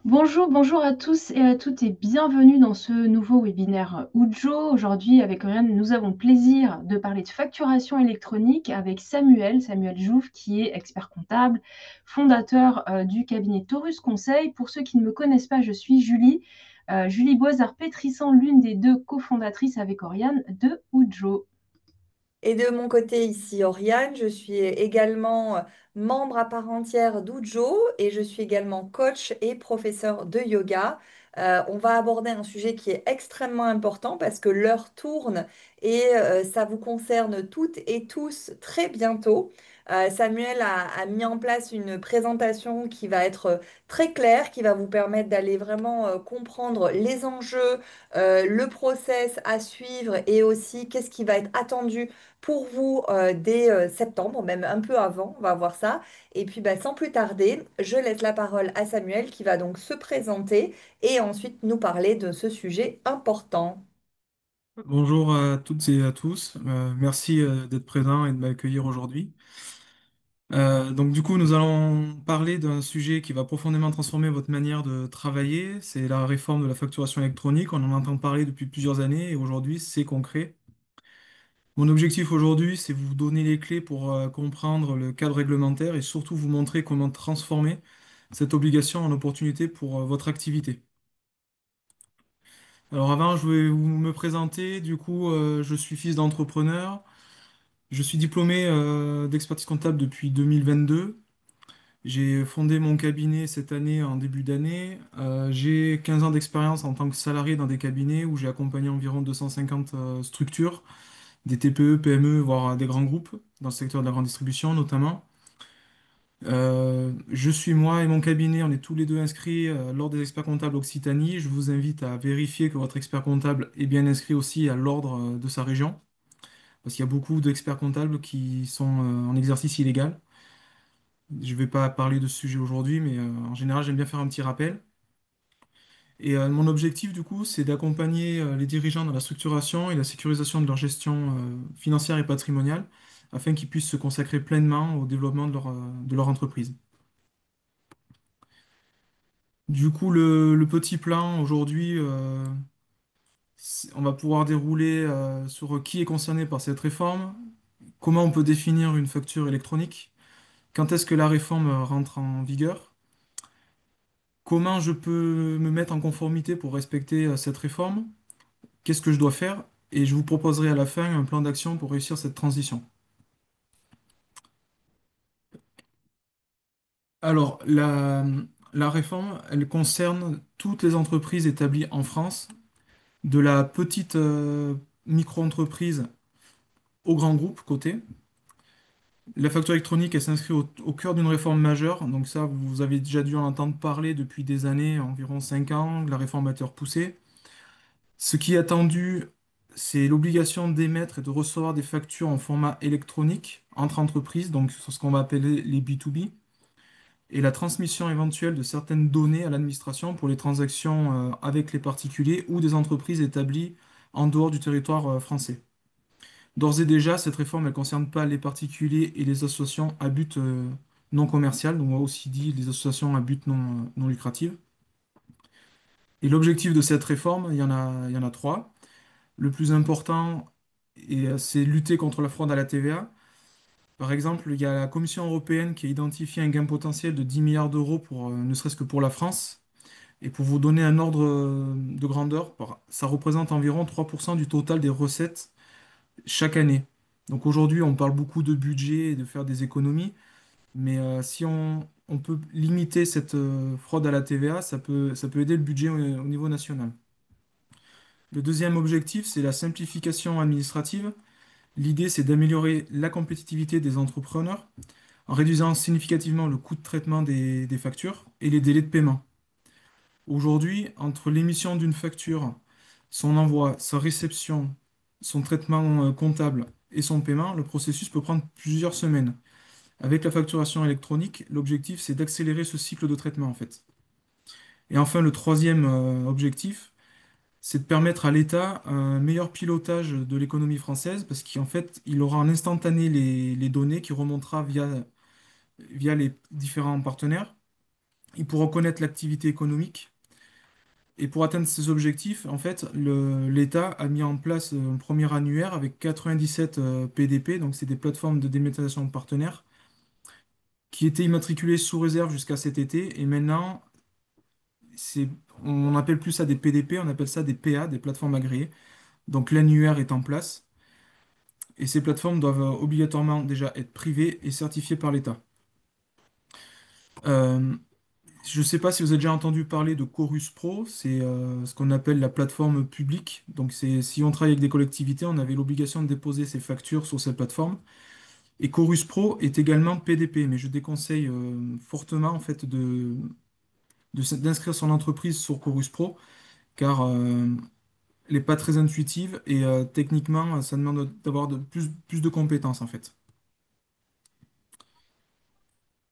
Bonjour, bonjour à tous et à toutes et bienvenue dans ce nouveau webinaire Ujo. Aujourd'hui, avec Oriane, nous avons le plaisir de parler de facturation électronique avec Samuel Jouve, qui est expert comptable, fondateur du cabinet Taurus Conseil. Pour ceux qui ne me connaissent pas, je suis Julie Boisard-Pétrissan, l'une des deux cofondatrices avec Oriane de Ujo. Et de mon côté, ici, Oriane, je suis également membre à part entière d'Ujo et je suis également coach et professeur de yoga. On va aborder un sujet qui est extrêmement important parce que l'heure tourne et ça vous concerne toutes et tous très bientôt. Samuel a mis en place une présentation qui va être très claire, qui va vous permettre d'aller vraiment comprendre les enjeux, le process à suivre et aussi qu'est-ce qui va être attendu pour vous dès septembre, même un peu avant, on va voir ça. Et puis bah, sans plus tarder, je laisse la parole à Samuel qui va donc se présenter et ensuite nous parler de ce sujet important. Bonjour à toutes et à tous. Merci d'être présent et de m'accueillir aujourd'hui. Donc du coup, nous allons parler d'un sujet qui va profondément transformer votre manière de travailler. C'est la réforme de la facturation électronique. On en entend parler depuis plusieurs années et aujourd'hui, c'est concret. Mon objectif aujourd'hui, c'est vous donner les clés pour comprendre le cadre réglementaire et surtout vous montrer comment transformer cette obligation en opportunité pour votre activité. Alors avant, je vais vous me présenter. Du coup, je suis fils d'entrepreneur. Je suis diplômé d'expertise comptable depuis 2022. J'ai fondé mon cabinet cette année, en début d'année. J'ai 15 ans d'expérience en tant que salarié dans des cabinets où j'ai accompagné environ 250 structures, des TPE, PME, voire des grands groupes, dans le secteur de la grande distribution notamment. Je suis moi et mon cabinet, on est tous les deux inscrits l'Ordre des experts comptables Occitanie. Je vous invite à vérifier que votre expert comptable est bien inscrit aussi à l'ordre de sa région, parce qu'il y a beaucoup d'experts comptables qui sont en exercice illégal. Je ne vais pas parler de ce sujet aujourd'hui, mais en général, j'aime bien faire un petit rappel. Et mon objectif, du coup, c'est d'accompagner les dirigeants dans la structuration et la sécurisation de leur gestion financière et patrimoniale, afin qu'ils puissent se consacrer pleinement au développement de leur entreprise. Du coup, le petit plan aujourd'hui, on va pouvoir dérouler sur qui est concerné par cette réforme, comment on peut définir une facture électronique, quand est-ce que la réforme rentre en vigueur, comment je peux me mettre en conformité pour respecter cette réforme, qu'est-ce que je dois faire, et je vous proposerai à la fin un plan d'action pour réussir cette transition. Alors, la réforme, elle concerne toutes les entreprises établies en France, de la petite micro-entreprise au grand groupe côté. La facture électronique, elle s'inscrit au cœur d'une réforme majeure. Donc ça, vous avez déjà dû en entendre parler depuis des années, environ 5 ans. La réforme a été repoussée. Ce qui est attendu, c'est l'obligation d'émettre et de recevoir des factures en format électronique entre entreprises, donc sur ce qu'on va appeler les B2B, et la transmission éventuelle de certaines données à l'administration pour les transactions avec les particuliers ou des entreprises établies en dehors du territoire français. D'ores et déjà, cette réforme ne concerne pas les particuliers et les associations à but non commercial, donc on a aussi dit les associations à but non lucratif. Et l'objectif de cette réforme, il y en a trois. Le plus important, c'est lutter contre la fraude à la TVA. Par exemple, il y a la Commission européenne qui a identifié un gain potentiel de 10 milliards d'euros pour, ne serait-ce que pour la France. Et pour vous donner un ordre de grandeur, ça représente environ 3% du total des recettes chaque année. Donc aujourd'hui, on parle beaucoup de budget et de faire des économies, mais si on peut limiter cette fraude à la TVA, ça peut aider le budget au niveau national. Le deuxième objectif, c'est la simplification administrative. L'idée, c'est d'améliorer la compétitivité des entrepreneurs en réduisant significativement le coût de traitement des factures et les délais de paiement. Aujourd'hui, entre l'émission d'une facture, son envoi, sa réception, son traitement comptable et son paiement, le processus peut prendre plusieurs semaines. Avec la facturation électronique, l'objectif, c'est d'accélérer ce cycle de traitement en fait. Et enfin, le troisième objectif, c'est de permettre à l'État un meilleur pilotage de l'économie française parce qu'en fait, il aura en instantané les données qui remontera via les différents partenaires. Il pourra connaître l'activité économique. Et pour atteindre ces objectifs, en fait, l'État a mis en place un premier annuaire avec 97 PDP, donc c'est des plateformes de dématérialisation partenaires, qui étaient immatriculées sous réserve jusqu'à cet été. Et maintenant, c'est, on appelle plus ça des PDP, on appelle ça des PA, des plateformes agréées. Donc l'annuaire est en place. Et ces plateformes doivent obligatoirement déjà être privées et certifiées par l'État. Euh, je ne sais pas si vous avez déjà entendu parler de Chorus Pro, c'est ce qu'on appelle la plateforme publique. Donc c'est si on travaille avec des collectivités, on avait l'obligation de déposer ses factures sur cette plateforme. Et Chorus Pro est également PDP, mais je déconseille fortement en fait d'inscrire son entreprise sur Chorus Pro, car elle n'est pas très intuitive et techniquement, ça demande d'avoir plus de compétences en fait.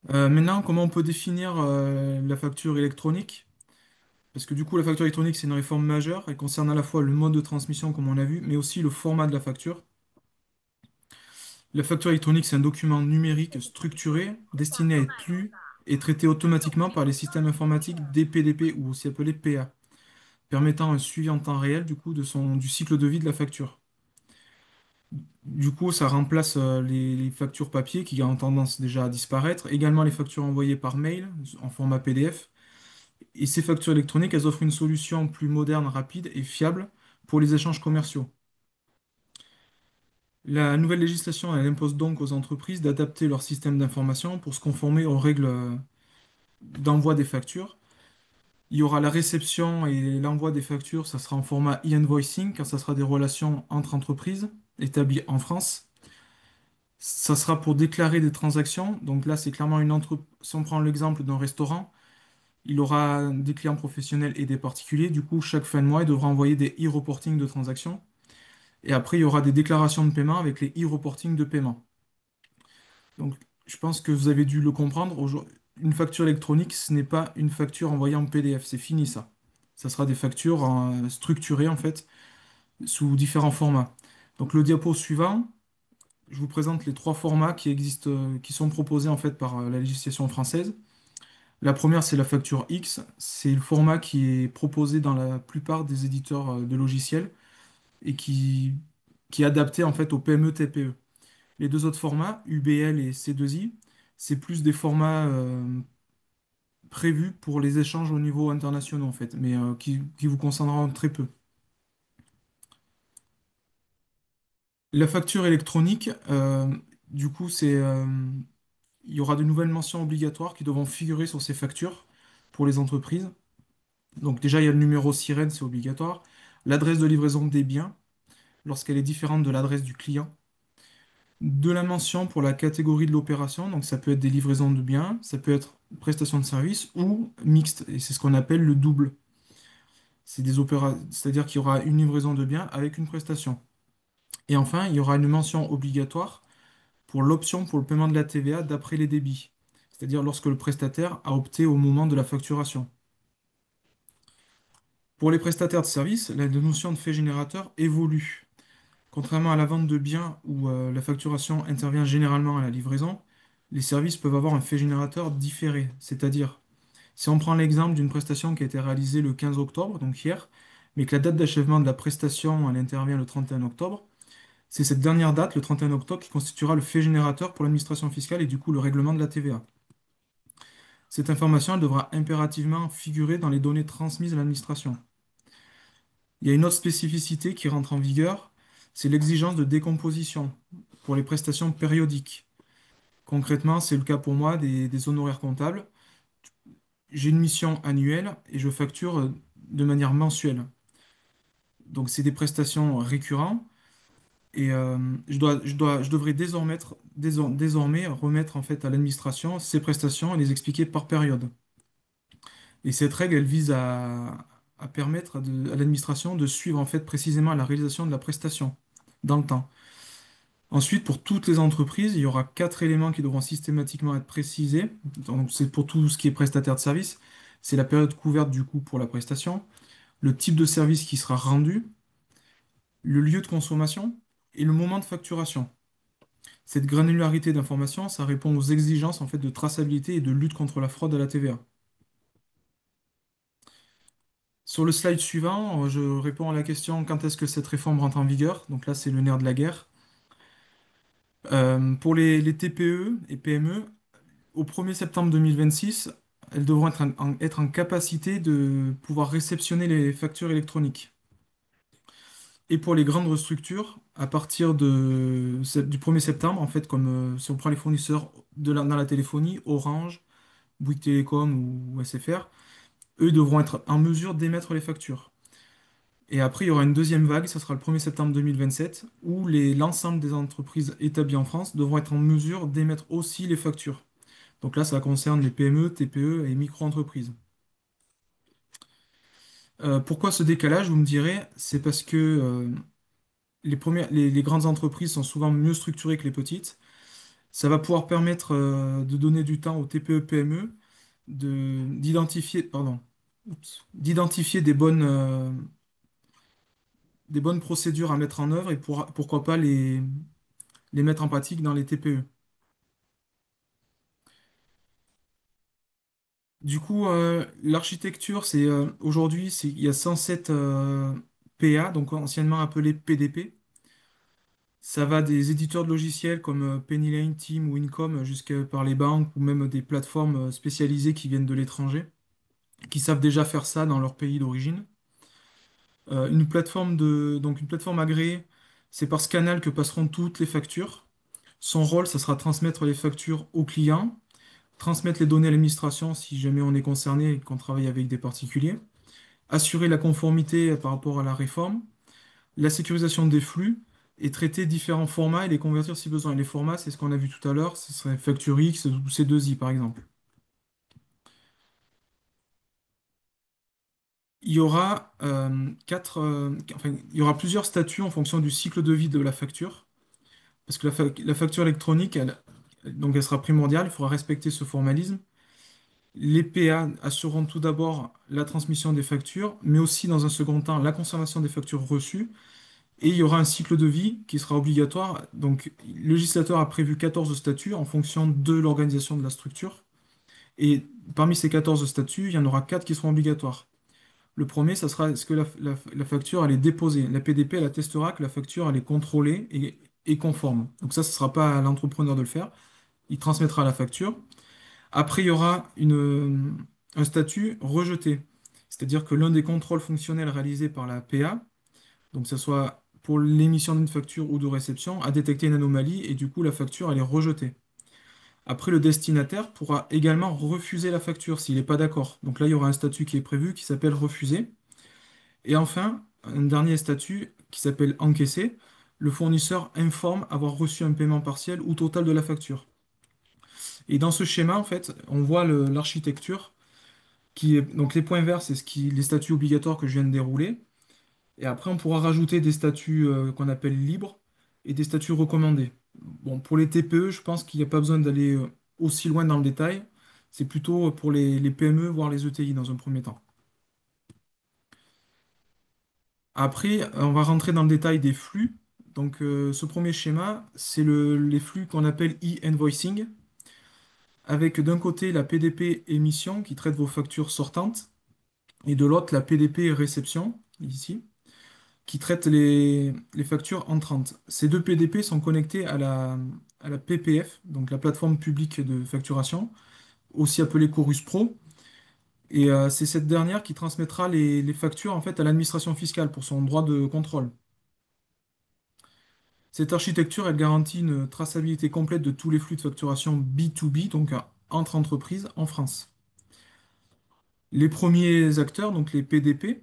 Maintenant, comment on peut définir la facture électronique? Parce que du coup, la facture électronique, c'est une réforme majeure. Elle concerne à la fois le mode de transmission, comme on l'a vu, mais aussi le format de la facture. La facture électronique, c'est un document numérique structuré destiné à être lu et traité automatiquement par les systèmes informatiques DPDP ou aussi appelés PA, permettant un suivi en temps réel du coup du cycle de vie de la facture. Du coup, ça remplace les factures papier qui ont tendance déjà à disparaître, également les factures envoyées par mail en format PDF. Et ces factures électroniques, elles offrent une solution plus moderne, rapide et fiable pour les échanges commerciaux. La nouvelle législation, elle impose donc aux entreprises d'adapter leur système d'information pour se conformer aux règles d'envoi des factures. Il y aura la réception et l'envoi des factures, ça sera en format e-invoicing, car ça sera des relations entre entreprises établies en France. Ça sera pour déclarer des transactions. Donc là, c'est clairement une entreprise. Si on prend l'exemple d'un restaurant, il aura des clients professionnels et des particuliers. Du coup, chaque fin de mois, il devra envoyer des e-reporting de transactions. Et après, il y aura des déclarations de paiement avec les e-reporting de paiement. Donc, je pense que vous avez dû le comprendre. Une facture électronique, ce n'est pas une facture envoyée en PDF. C'est fini, ça. Ça sera des factures structurées, en fait, sous différents formats. Donc, le diapo suivant, je vous présente les trois formats qui existent, qui sont proposés, en fait, par la législation française. La première, c'est la facture X. C'est le format qui est proposé dans la plupart des éditeurs de logiciels et qui est adapté en fait aux PME TPE. Les deux autres formats, UBL et C2I, c'est plus des formats prévus pour les échanges au niveau international en fait, mais qui vous concerneront très peu. La facture électronique, du coup, il y aura de nouvelles mentions obligatoires qui devront figurer sur ces factures pour les entreprises. Donc déjà, il y a le numéro SIREN, c'est obligatoire. L'adresse de livraison des biens, lorsqu'elle est différente de l'adresse du client. De la mention pour la catégorie de l'opération, donc ça peut être des livraisons de biens, ça peut être prestation de service ou mixte, et c'est ce qu'on appelle le double. C'est-à-dire qu'il y aura une livraison de biens avec une prestation. Et enfin, il y aura une mention obligatoire pour l'option pour le paiement de la TVA d'après les débits, c'est-à-dire lorsque le prestataire a opté au moment de la facturation. Pour les prestataires de services, la notion de fait générateur évolue. Contrairement à la vente de biens où la facturation intervient généralement à la livraison, les services peuvent avoir un fait générateur différé. C'est-à-dire, si on prend l'exemple d'une prestation qui a été réalisée le 15 octobre, donc hier, mais que la date d'achèvement de la prestation, elle intervient le 31 octobre, c'est cette dernière date, le 31 octobre, qui constituera le fait générateur pour l'administration fiscale et du coup le règlement de la TVA. Cette information, elle devra impérativement figurer dans les données transmises à l'administration. Il y a une autre spécificité qui rentre en vigueur, c'est l'exigence de décomposition pour les prestations périodiques. Concrètement, c'est le cas pour moi des honoraires comptables. J'ai une mission annuelle et je facture de manière mensuelle. Donc, c'est des prestations récurrentes et je devrais désormais remettre en fait à l'administration ces prestations et les expliquer par période. Et cette règle, elle vise à permettre à l'administration de suivre en fait précisément la réalisation de la prestation dans le temps. Ensuite, pour toutes les entreprises, il y aura quatre éléments qui devront systématiquement être précisés. Donc, c'est pour tout ce qui est prestataire de service. C'est la période couverte du coup pour la prestation, le type de service qui sera rendu, le lieu de consommation et le moment de facturation. Cette granularité d'information, ça répond aux exigences en fait de traçabilité et de lutte contre la fraude à la TVA. Sur le slide suivant, je réponds à la question quand est-ce que cette réforme rentre en vigueur? Donc là, c'est le nerf de la guerre. Pour les TPE et PME, au 1er septembre 2026, elles devront être en capacité de pouvoir réceptionner les factures électroniques. Et pour les grandes structures, à partir du 1er septembre, en fait, comme si on prend les fournisseurs dans la téléphonie, Orange, Bouygues Télécom ou SFR, eux devront être en mesure d'émettre les factures. Et après, il y aura une deuxième vague, ça sera le 1er septembre 2027, où l'ensemble des entreprises établies en France devront être en mesure d'émettre aussi les factures. Donc là, ça concerne les PME, TPE et micro-entreprises. Pourquoi ce décalage, vous me direz? C'est parce que les grandes entreprises sont souvent mieux structurées que les petites. Ça va pouvoir permettre de donner du temps aux TPE, PME d'identifier des bonnes procédures à mettre en œuvre et pourquoi pas les mettre en pratique dans les TPE. Du coup, l'architecture, aujourd'hui, il y a 107 PA, donc anciennement appelés PDP. Ça va des éditeurs de logiciels comme PennyLane, Team ou Incom, jusqu'à par les banques ou même des plateformes spécialisées qui viennent de l'étranger, qui savent déjà faire ça dans leur pays d'origine. Donc une plateforme agréée, c'est par ce canal que passeront toutes les factures. Son rôle, ça sera transmettre les factures au client, transmettre les données à l'administration si jamais on est concerné et qu'on travaille avec des particuliers, assurer la conformité par rapport à la réforme, la sécurisation des flux et traiter différents formats et les convertir si besoin. Et les formats, c'est ce qu'on a vu tout à l'heure, ce serait Facture X ou C2I par exemple. Il y aura il y aura plusieurs statuts en fonction du cycle de vie de la facture, parce que la facture électronique, donc elle sera primordiale, il faudra respecter ce formalisme. Les PA assureront tout d'abord la transmission des factures, mais aussi dans un second temps la conservation des factures reçues. Et il y aura un cycle de vie qui sera obligatoire. Donc, le législateur a prévu 14 statuts en fonction de l'organisation de la structure. Et parmi ces 14 statuts, il y en aura 4 qui seront obligatoires. Le premier, ça sera est-ce que la facture elle est déposée. La PDP, elle attestera que la facture elle est contrôlée et conforme. Donc ça, ce ne sera pas à l'entrepreneur de le faire. Il transmettra la facture. Après, il y aura un statut rejeté. C'est-à-dire que l'un des contrôles fonctionnels réalisés par la PA, donc que ce soit pour l'émission d'une facture ou de réception, a détecté une anomalie et du coup la facture elle est rejetée. Après, le destinataire pourra également refuser la facture s'il n'est pas d'accord. Donc là, il y aura un statut qui est prévu qui s'appelle refuser. Et enfin, un dernier statut qui s'appelle encaisser. Le fournisseur informe avoir reçu un paiement partiel ou total de la facture. Et dans ce schéma, en fait, on voit l'architecture donc les points verts, c'est les statuts obligatoires que je viens de dérouler. Et après, on pourra rajouter des statuts qu'on appelle libres et des statuts recommandés. Bon, pour les TPE, je pense qu'il n'y a pas besoin d'aller aussi loin dans le détail. C'est plutôt pour les PME, voire les ETI dans un premier temps. Après, on va rentrer dans le détail des flux. Donc, ce premier schéma, c'est les flux qu'on appelle e-invoicing, avec d'un côté la PDP émission qui traite vos factures sortantes, et de l'autre la PDP réception, ici, qui traite les factures entrantes. Ces deux PDP sont connectés à la PPF, donc la plateforme publique de facturation, aussi appelée Chorus Pro. Et c'est cette dernière qui transmettra les factures en fait, à l'administration fiscale pour son droit de contrôle. Cette architecture, elle garantit une traçabilité complète de tous les flux de facturation B2B, donc entre entreprises en France. Les premiers acteurs, donc les PDP,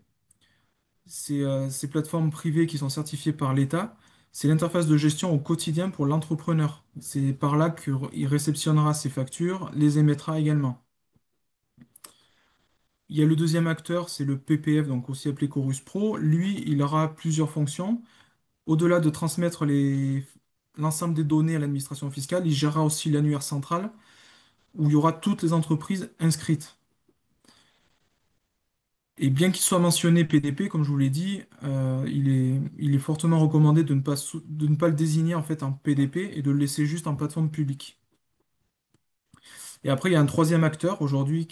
ces plateformes privées qui sont certifiées par l'État, c'est l'interface de gestion au quotidien pour l'entrepreneur. C'est par là qu'il réceptionnera ses factures, les émettra également. Il y a le deuxième acteur, c'est le PPF, donc aussi appelé Chorus Pro. Lui, il aura plusieurs fonctions. Au-delà de transmettre l'ensemble des données à l'administration fiscale, il gérera aussi l'annuaire central où il y aura toutes les entreprises inscrites. Et bien qu'il soit mentionné PDP, comme je vous l'ai dit, il est fortement recommandé de ne pas le désigner en fait en PDP et de le laisser juste en plateforme publique. Et après, il y a un troisième acteur aujourd'hui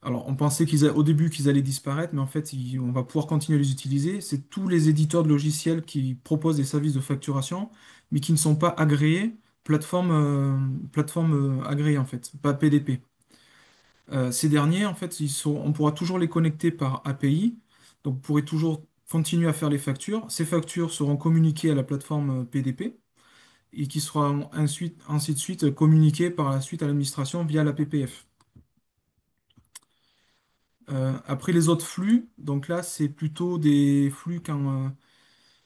Alors, on pensait au début qu'ils allaient disparaître, mais en fait, on va pouvoir continuer à les utiliser. C'est tous les éditeurs de logiciels qui proposent des services de facturation, mais qui ne sont pas agréés, plateforme agréée en fait, pas PDP. Ces derniers, en fait, on pourra toujours les connecter par API, donc vous pourrez toujours continuer à faire les factures. Ces factures seront communiquées à la plateforme PDP et qui sera ensuite, ainsi de suite communiquées par la suite à l'administration via la PPF. Après les autres flux, donc là, c'est plutôt des flux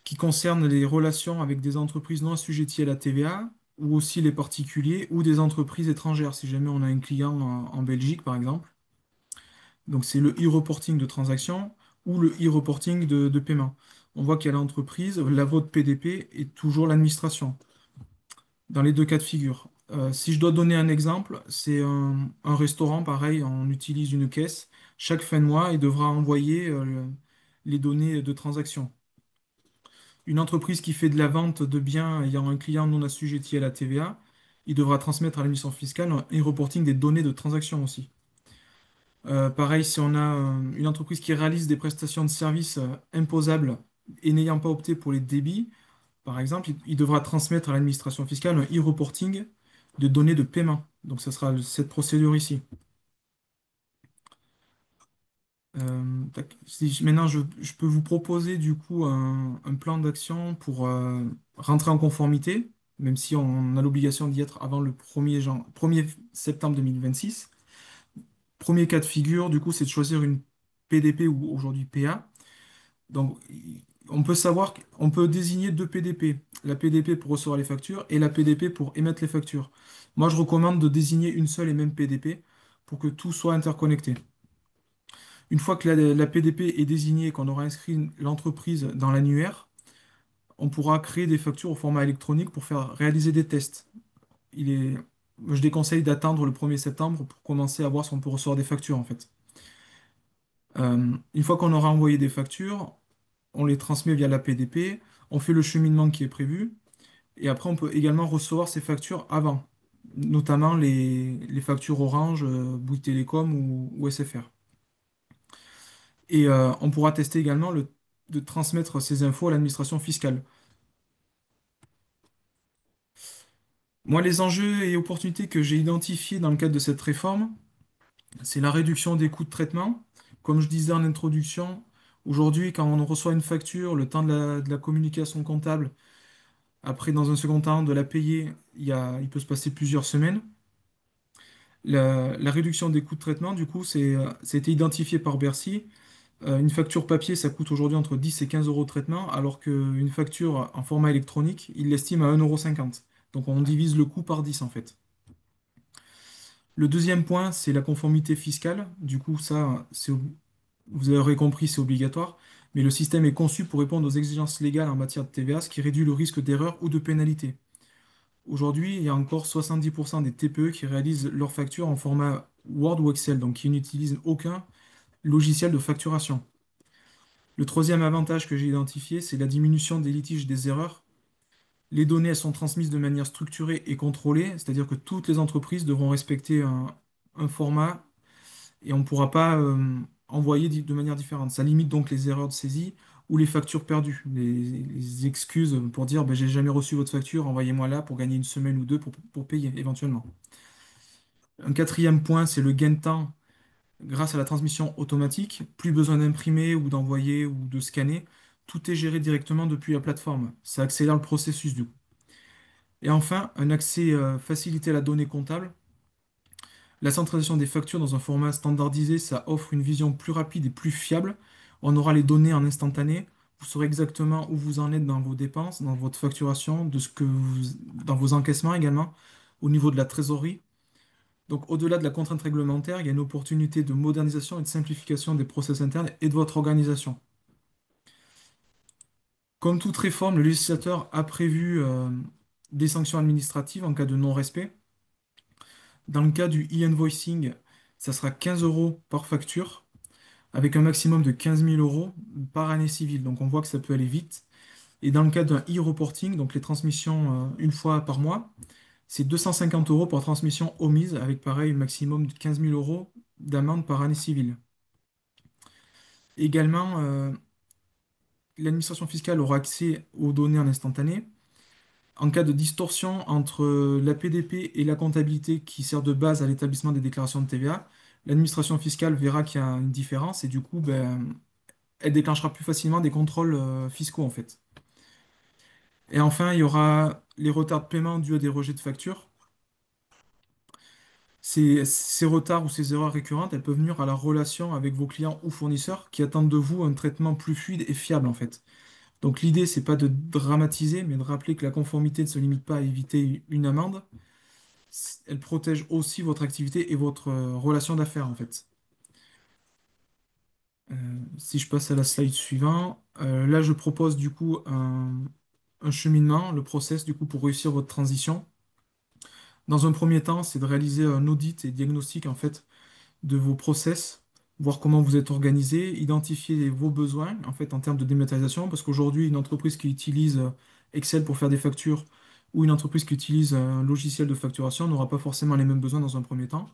qui concernent les relations avec des entreprises non assujetties à la TVA, ou aussi les particuliers, ou des entreprises étrangères, si jamais on a un client en Belgique, par exemple. Donc c'est le e-reporting de transaction ou le e-reporting de paiement. On voit qu'il y a l'entreprise, la vôtre PDP et toujours l'administration, dans les deux cas de figure. Si je dois donner un exemple, c'est un restaurant, pareil, on utilise une caisse. Chaque fin de mois, il devra envoyer les données de transaction. Une entreprise qui fait de la vente de biens ayant un client non assujetti à la TVA, il devra transmettre à l'administration fiscale un e-reporting des données de transaction aussi. Pareil, si on a une entreprise qui réalise des prestations de services imposables et n'ayant pas opté pour les débits, par exemple, il devra transmettre à l'administration fiscale un e-reporting de données de paiement. Donc, ce sera cette procédure ici. Maintenant, je peux vous proposer du coup un plan d'action pour rentrer en conformité, même si on a l'obligation d'y être avant le 1er septembre 2026. Premier cas de figure, du coup, c'est de choisir une PDP ou aujourd'hui PA. Donc, on peut savoir qu'on peut désigner deux PDP. La PDP pour recevoir les factures et la PDP pour émettre les factures. Moi, je recommande de désigner une seule et même PDP pour que tout soit interconnecté. Une fois que la PDP est désignée et qu'on aura inscrit l'entreprise dans l'annuaire, on pourra créer des factures au format électronique pour faire réaliser des tests. Je déconseille d'attendre le 1er septembre pour commencer à voir si on peut recevoir des factures en fait. Une fois qu'on aura envoyé des factures, on les transmet via la PDP, on fait le cheminement qui est prévu, et après on peut également recevoir ces factures avant, notamment les factures Orange, Bouygues Télécom ou SFR. Et on pourra tester également de transmettre ces infos à l'administration fiscale. Moi, les enjeux et opportunités que j'ai identifiés dans le cadre de cette réforme, c'est la réduction des coûts de traitement. Comme je disais en introduction, aujourd'hui, quand on reçoit une facture, le temps de la communication comptable, après, dans un second temps, de la payer, il peut se passer plusieurs semaines. La réduction des coûts de traitement, du coup, c'était identifié par Bercy. Une facture papier, ça coûte aujourd'hui entre 10 et 15 euros de traitement, alors qu'une facture en format électronique, il l'estime à 1,50 €. Donc on divise le coût par 10 en fait. Le deuxième point, c'est la conformité fiscale. Du coup, ça, vous aurez compris, c'est obligatoire. Mais le système est conçu pour répondre aux exigences légales en matière de TVA, ce qui réduit le risque d'erreur ou de pénalité. Aujourd'hui, il y a encore 70% des TPE qui réalisent leurs factures en format Word ou Excel, donc qui n'utilisent aucun logiciel de facturation. Le troisième avantage que j'ai identifié, c'est la diminution des litiges des erreurs. Les données, elles sont transmises de manière structurée et contrôlée, c'est-à-dire que toutes les entreprises devront respecter un format et on ne pourra pas envoyer de manière différente. Ça limite donc les erreurs de saisie ou les factures perdues, les excuses pour dire ben, j'ai jamais reçu votre facture, envoyez-moi là pour gagner une semaine ou deux pour payer éventuellement. Un quatrième point, c'est le gain de temps grâce à la transmission automatique. Plus besoin d'imprimer ou d'envoyer ou de scanner. Tout est géré directement depuis la plateforme. Ça accélère le processus du coup. Et enfin, un accès facilité à la donnée comptable. La centralisation des factures dans un format standardisé, ça offre une vision plus rapide et plus fiable. On aura les données en instantané. Vous saurez exactement où vous en êtes dans vos dépenses, dans votre facturation, dans vos encaissements également, au niveau de la trésorerie. Donc, au-delà de la contrainte réglementaire, il y a une opportunité de modernisation et de simplification des process internes et de votre organisation. Comme toute réforme, le législateur a prévu des sanctions administratives en cas de non-respect. Dans le cas du e-invoicing, ça sera 15 euros par facture, avec un maximum de 15 000 euros par année civile. Donc on voit que ça peut aller vite. Et dans le cas d'un e-reporting, donc les transmissions une fois par mois, c'est 250 euros par transmission omise, avec pareil, un maximum de 15 000 euros d'amende par année civile. Également, l'administration fiscale aura accès aux données en instantané. En cas de distorsion entre la PDP et la comptabilité qui sert de base à l'établissement des déclarations de TVA, l'administration fiscale verra qu'il y a une différence et du coup, ben, elle déclenchera plus facilement des contrôles fiscaux en fait. Et enfin, il y aura les retards de paiement dus à des rejets de factures. Ces retards ou ces erreurs récurrentes, elles peuvent nuire à la relation avec vos clients ou fournisseurs qui attendent de vous un traitement plus fluide et fiable en fait. Donc l'idée, c'est pas de dramatiser, mais de rappeler que la conformité ne se limite pas à éviter une amende. Elle protège aussi votre activité et votre relation d'affaires en fait. Euh, Si je passe à la slide suivante, là je propose du coup un cheminement, le process du coup pour réussir votre transition. Dans un premier temps, c'est de réaliser un audit et diagnostic en fait de vos process, voir comment vous êtes organisé, identifier vos besoins en fait en termes de dématérialisation, parce qu'aujourd'hui, une entreprise qui utilise Excel pour faire des factures ou une entreprise qui utilise un logiciel de facturation n'aura pas forcément les mêmes besoins dans un premier temps.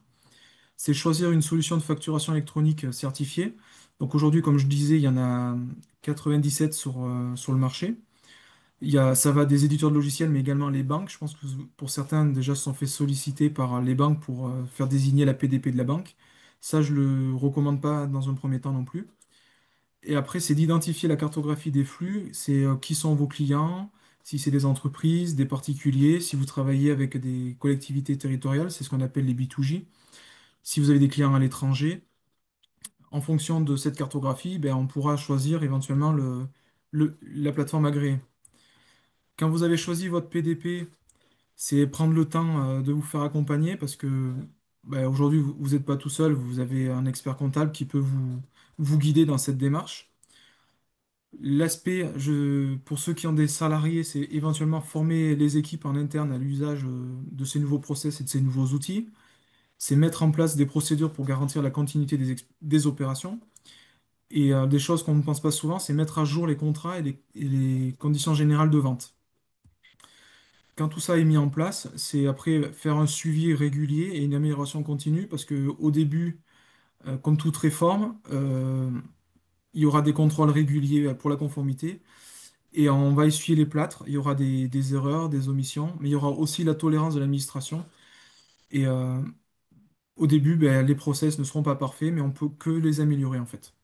C'est choisir une solution de facturation électronique certifiée. Donc aujourd'hui, comme je disais, il y en a 97 sur le marché. Ça va des éditeurs de logiciels, mais également les banques. Je pense que pour certains, déjà, se sont fait solliciter par les banques pour faire désigner la PDP de la banque. Ça, je le recommande pas dans un premier temps non plus. Et après, c'est d'identifier la cartographie des flux. C'est qui sont vos clients, si c'est des entreprises, des particuliers, si vous travaillez avec des collectivités territoriales, c'est ce qu'on appelle les B2J. Si vous avez des clients à l'étranger, en fonction de cette cartographie, ben, on pourra choisir éventuellement la plateforme agréée. Quand vous avez choisi votre PDP, c'est prendre le temps de vous faire accompagner parce que ben, aujourd'hui, vous n'êtes pas tout seul, vous avez un expert comptable qui peut vous guider dans cette démarche. Pour ceux qui ont des salariés, c'est éventuellement former les équipes en interne à l'usage de ces nouveaux process et de ces nouveaux outils. C'est mettre en place des procédures pour garantir la continuité des opérations. Et des choses qu'on ne pense pas souvent, c'est mettre à jour les contrats et les conditions générales de vente. Quand tout ça est mis en place, c'est après faire un suivi régulier et une amélioration continue parce que au début, comme toute réforme, il y aura des contrôles réguliers pour la conformité et on va essuyer les plâtres. Il y aura des erreurs, des omissions, mais il y aura aussi la tolérance de l'administration. Et au début, ben, les process ne seront pas parfaits, mais on peut que les améliorer en fait.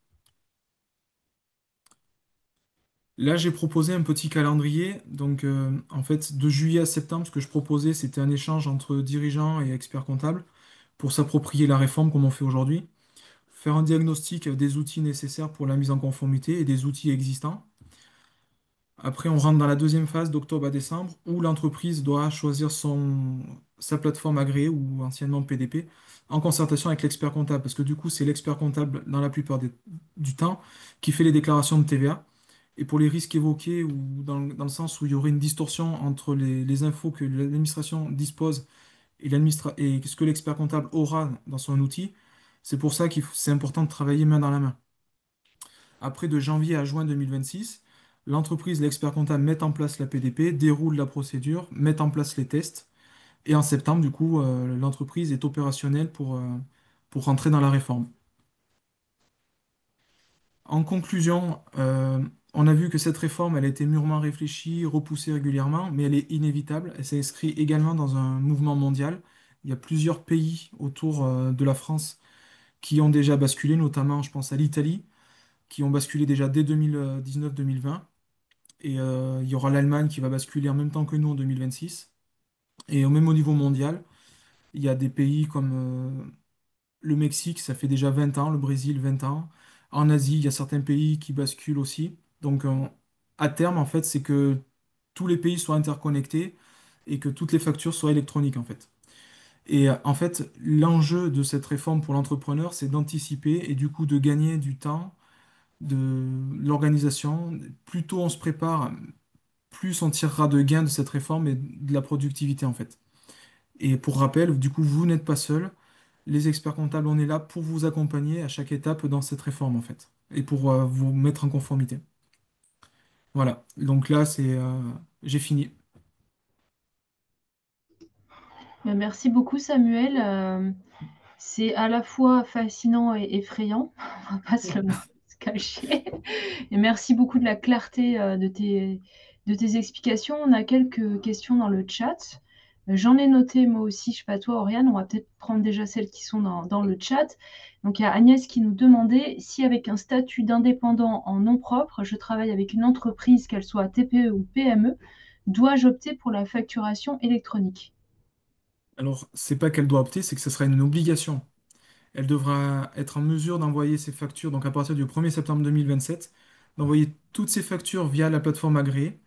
Là, j'ai proposé un petit calendrier. Donc, en fait, de juillet à septembre, ce que je proposais, c'était un échange entre dirigeants et experts comptables pour s'approprier la réforme comme on fait aujourd'hui, faire un diagnostic des outils nécessaires pour la mise en conformité et des outils existants. Après, on rentre dans la deuxième phase d'octobre à décembre où l'entreprise doit choisir sa plateforme agréée ou anciennement PDP en concertation avec l'expert comptable. Parce que du coup, c'est l'expert comptable dans la plupart du temps qui fait les déclarations de TVA. Et pour les risques évoqués ou dans le sens où il y aurait une distorsion entre les infos que l'administration dispose et ce que l'expert comptable aura dans son outil, c'est pour ça c'est important de travailler main dans la main. Après, de janvier à juin 2026, l'entreprise, l'expert comptable met en place la PDP, déroule la procédure, met en place les tests. Et en septembre, du coup, l'entreprise est opérationnelle pour rentrer dans la réforme. En conclusion, on a vu que cette réforme, elle a été mûrement réfléchie, repoussée régulièrement, mais elle est inévitable. Elle s'inscrit également dans un mouvement mondial. Il y a plusieurs pays autour de la France qui ont déjà basculé, notamment, je pense à l'Italie, qui ont basculé déjà dès 2019-2020. Et il y aura l'Allemagne qui va basculer en même temps que nous en 2026. Et même au niveau mondial, il y a des pays comme le Mexique, ça fait déjà 20 ans, le Brésil, 20 ans. En Asie, il y a certains pays qui basculent aussi. Donc, à terme, en fait, c'est que tous les pays soient interconnectés et que toutes les factures soient électroniques, en fait. Et en fait, l'enjeu de cette réforme pour l'entrepreneur, c'est d'anticiper et du coup de gagner du temps, de l'organisation. Plus tôt on se prépare, plus on tirera de gains de cette réforme et de la productivité en fait. Et pour rappel, du coup, vous n'êtes pas seul. Les experts comptables, on est là pour vous accompagner à chaque étape dans cette réforme en fait, et pour vous mettre en conformité. Voilà. Donc là, j'ai fini. Merci beaucoup, Samuel. C'est à la fois fascinant et effrayant, on va pas se cacher. Et merci beaucoup de la clarté de tes explications. On a quelques questions dans le chat. J'en ai noté moi aussi, je sais pas toi, Oriane, on va peut-être prendre déjà celles qui sont dans le chat. Donc il y a Agnès qui nous demandait si avec un statut d'indépendant en nom propre, je travaille avec une entreprise, qu'elle soit TPE ou PME, dois-je opter pour la facturation électronique? Alors, c'est pas qu'elle doit opter, c'est que ce sera une obligation. Elle devra être en mesure d'envoyer ses factures, donc à partir du 1er septembre 2027, d'envoyer toutes ses factures via la plateforme agréée.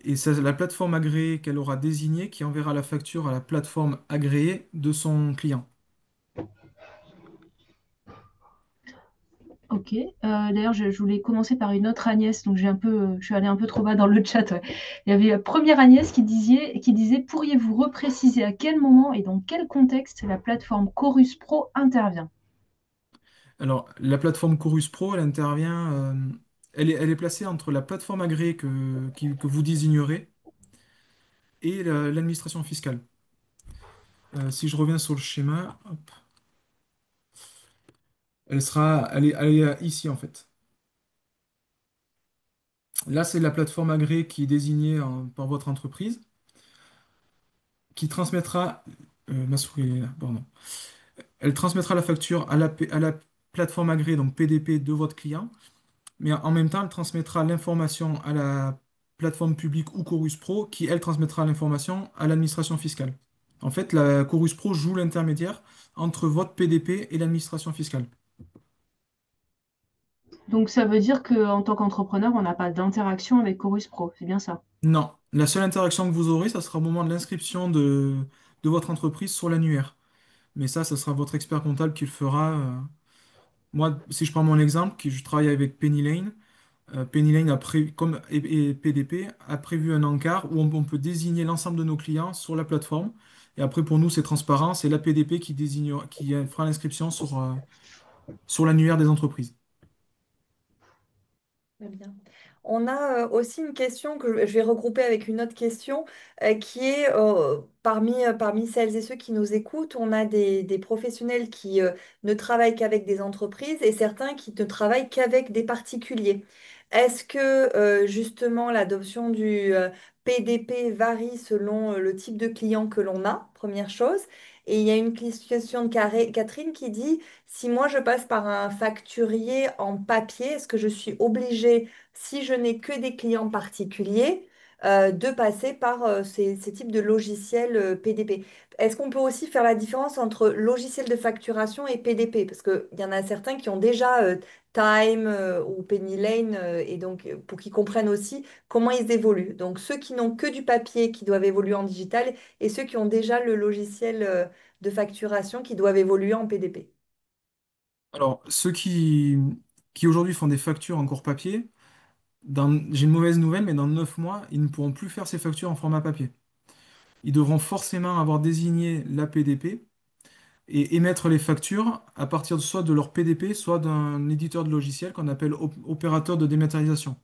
Et c'est la plateforme agréée qu'elle aura désignée qui enverra la facture à la plateforme agréée de son client. Ok. D'ailleurs, je voulais commencer par une autre Agnès, donc je suis allée un peu trop bas dans le chat. Ouais. Il y avait la première Agnès qui disait, pourriez-vous repréciser à quel moment et dans quel contexte la plateforme Chorus Pro intervient? Alors, la plateforme Chorus Pro, elle intervient, elle est placée entre la plateforme agréée que vous désignerez et l'administration fiscale. Si je reviens sur le schéma, hop, elle est ici en fait. Là, c'est la plateforme agréée qui est désignée par votre entreprise, qui transmettra, ma souris est là, pardon. Elle transmettra la facture à la plateforme agréée, donc PDP de votre client, mais en même temps, elle transmettra l'information à la plateforme publique ou Chorus Pro, qui, elle, transmettra l'information à l'administration fiscale. En fait, la Chorus Pro joue l'intermédiaire entre votre PDP et l'administration fiscale. Donc ça veut dire qu'en tant qu'entrepreneur, on n'a pas d'interaction avec Chorus Pro, c'est bien ça? Non, la seule interaction que vous aurez, ça sera au moment de l'inscription de votre entreprise sur l'annuaire. Mais ça sera votre expert comptable qui le fera. Moi, si je prends mon exemple, je travaille avec Penny Lane. Penny Lane comme et PDP a prévu un encart où on peut désigner l'ensemble de nos clients sur la plateforme. Et après, pour nous, c'est transparent. C'est la PDP qui fera l'inscription sur l'annuaire des entreprises. Très bien. On a aussi une question que je vais regrouper avec une autre question qui est parmi celles et ceux qui nous écoutent, on a des professionnels qui ne travaillent qu'avec des entreprises et certains qui ne travaillent qu'avec des particuliers. Est-ce que justement l'adoption du PDP varie selon le type de client que l'on a, première chose? Et il y a une question de Catherine qui dit, si moi je passe par un facturier en papier, est-ce que je suis obligée, si je n'ai que des clients particuliers, de passer par ces types de logiciels PDP? Est-ce qu'on peut aussi faire la différence entre logiciel de facturation et PDP? Parce qu'il y en a certains qui ont déjà Time ou Penny Lane, et donc pour qu'ils comprennent aussi comment ils évoluent. Donc ceux qui n'ont que du papier qui doivent évoluer en digital et ceux qui ont déjà le logiciel de facturation qui doivent évoluer en PDP. Alors, qui aujourd'hui font des factures encore papier, j'ai une mauvaise nouvelle, mais dans 9 mois, ils ne pourront plus faire ces factures en format papier. Ils devront forcément avoir désigné la PDP et émettre les factures à partir soit de leur PDP, soit d'un éditeur de logiciel qu'on appelle opérateur de dématérialisation.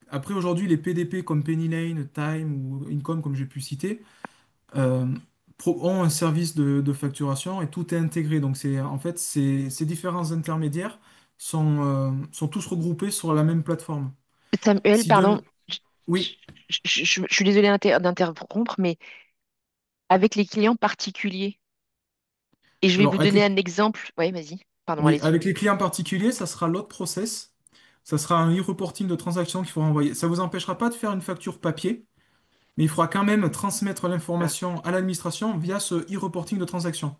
Après, aujourd'hui, les PDP comme Penny Lane, Time ou Income, comme j'ai pu citer, euh, ont un service de facturation et tout est intégré. Donc, en fait, ces différents intermédiaires sont tous regroupés sur la même plateforme. Samuel, Si pardon, demain, oui, je suis désolée d'interrompre, mais avec les clients particuliers, et je vais alors vous avec donner les, un exemple. Oui, vas-y. Pardon, oui, allez-y. avec les clients particuliers, ça sera l'autre process. Ça sera un e-reporting de transaction qu'il faudra envoyer. Ça ne vous empêchera pas de faire une facture papier, mais il faudra quand même transmettre Ah, l'information à l'administration via ce e-reporting de transaction.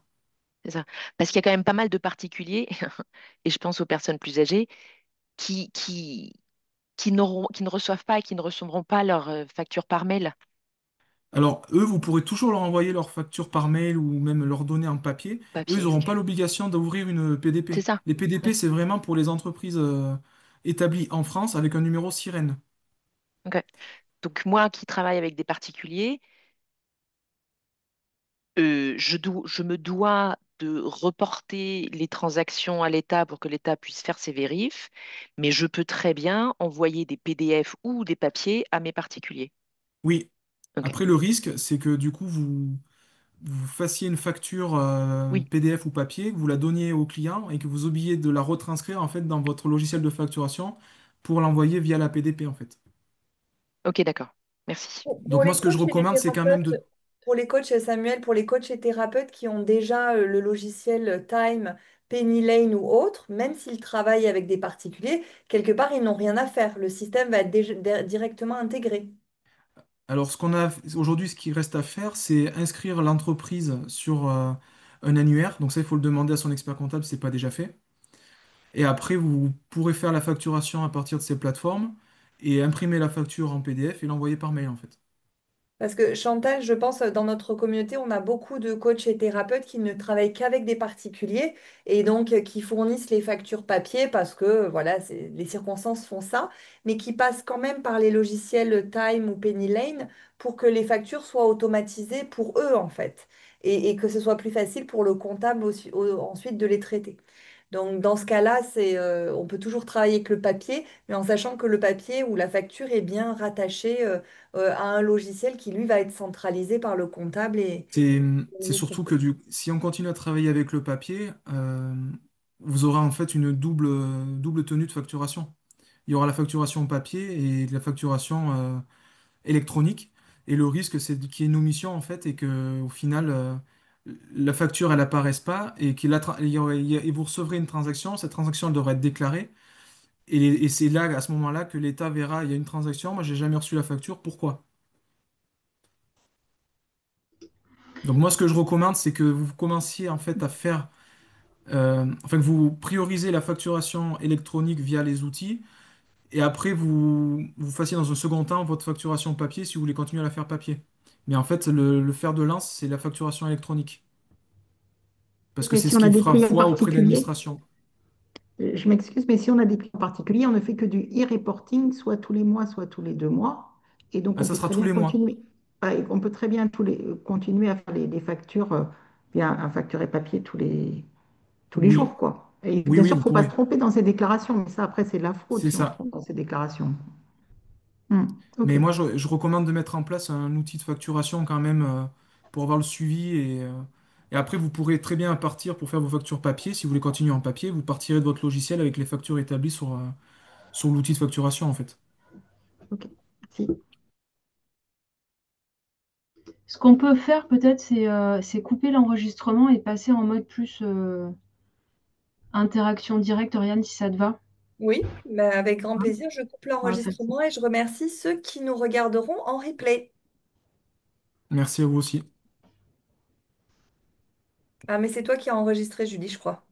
c'est ça. Parce qu'il y a quand même pas mal de particuliers, et je pense aux personnes plus âgées, qui, qui, qui ne reçoivent pas et qui ne recevront pas leur facture par mail. Alors, eux, vous pourrez toujours leur envoyer leur facture par mail ou même leur donner en papier. Eux, ils Papier, n'auront ok. pas l'obligation d'ouvrir une C'est PDP. ça. Les PDP, Ouais, c'est vraiment pour les entreprises établies en France avec un numéro sirène. ok. Donc moi qui travaille avec des particuliers, je me dois de reporter les transactions à l'État pour que l'État puisse faire ses vérifs, mais je peux très bien envoyer des PDF ou des papiers à mes particuliers. Oui. Ok, Après, le risque, c'est que du coup, vous fassiez une facture Oui, PDF ou papier, que vous la donniez au client et que vous oubliez de la retranscrire en fait dans votre logiciel de facturation pour l'envoyer via la PDP en fait. ok, d'accord. Merci. Pour Donc moi, les ce que je coachs et les recommande, c'est quand même thérapeutes, de... pour les coachs, Samuel, pour les coachs et thérapeutes qui ont déjà le logiciel Time, Penny Lane ou autre, même s'ils travaillent avec des particuliers, quelque part, ils n'ont rien à faire. Le système va être directement intégré. Alors, ce qu'on a aujourd'hui, ce qui reste à faire, c'est inscrire l'entreprise sur un annuaire. Donc ça, il faut le demander à son expert comptable, si c'est pas déjà fait. Et après, vous pourrez faire la facturation à partir de ces plateformes et imprimer la facture en PDF et l'envoyer par mail en fait. Parce que Chantal, je pense, dans notre communauté, on a beaucoup de coachs et thérapeutes qui ne travaillent qu'avec des particuliers et donc qui fournissent les factures papier parce que voilà, les circonstances font ça, mais qui passent quand même par les logiciels Time ou Penny Lane pour que les factures soient automatisées pour eux en fait et que ce soit plus facile pour le comptable ensuite de les traiter. Donc dans ce cas-là, on peut toujours travailler avec le papier, mais en sachant que le papier ou la facture est bien rattachée à un logiciel qui, lui, va être centralisé par le comptable et C'est, c'est surtout l'administrateur. que si on continue à travailler avec le papier, vous aurez en fait une double tenue de facturation. Il y aura la facturation papier et la facturation électronique. Et le risque, c'est qu'il y ait une omission, en fait, et que au final, la facture, elle apparaisse pas, et et vous recevrez une transaction. Cette transaction, elle devrait être déclarée. Et c'est là, à ce moment-là, que l'État verra, il y a une transaction, moi, j'ai jamais reçu la facture, pourquoi? Donc moi, ce que je recommande, c'est que vous commenciez, en fait, à faire, enfin, que vous priorisez la facturation électronique via les outils, et après, vous fassiez dans un second temps votre facturation papier si vous voulez continuer à la faire papier. Mais en fait, le fer de lance, c'est la facturation électronique. Parce que Mais c'est si ce on a qui des fera clients foi auprès de particuliers, l'administration. je m'excuse, mais si on a des clients particuliers, on ne fait que du e-reporting, soit tous les mois, soit tous les 2 mois. Et donc, Ah, on ça peut sera très tous bien les mois. continuer. On peut très bien continuer à faire les factures via un facturé papier tous les Oui, jours, quoi. Et oui, bien oui, sûr, il vous ne faut pas se pouvez. tromper dans ces déclarations. Mais ça, après, c'est de la fraude C'est si on se ça. trompe dans ces déclarations. Mais OK. moi, je recommande de mettre en place un outil de facturation quand même pour avoir le suivi. Et après, vous pourrez très bien partir pour faire vos factures papier. Si vous voulez continuer en papier, vous partirez de votre logiciel avec les factures établies sur l'outil de facturation, en fait. OK. Merci. Ce qu'on peut faire peut-être, c'est couper l'enregistrement et passer en mode plus interaction directe, Oriane, si ça te va. Oui, bah, avec grand Hein. plaisir, je coupe On va faire ça. l'enregistrement et je remercie ceux qui nous regarderont en replay. Merci à vous aussi. Ah, mais c'est toi qui as enregistré, Julie, je crois.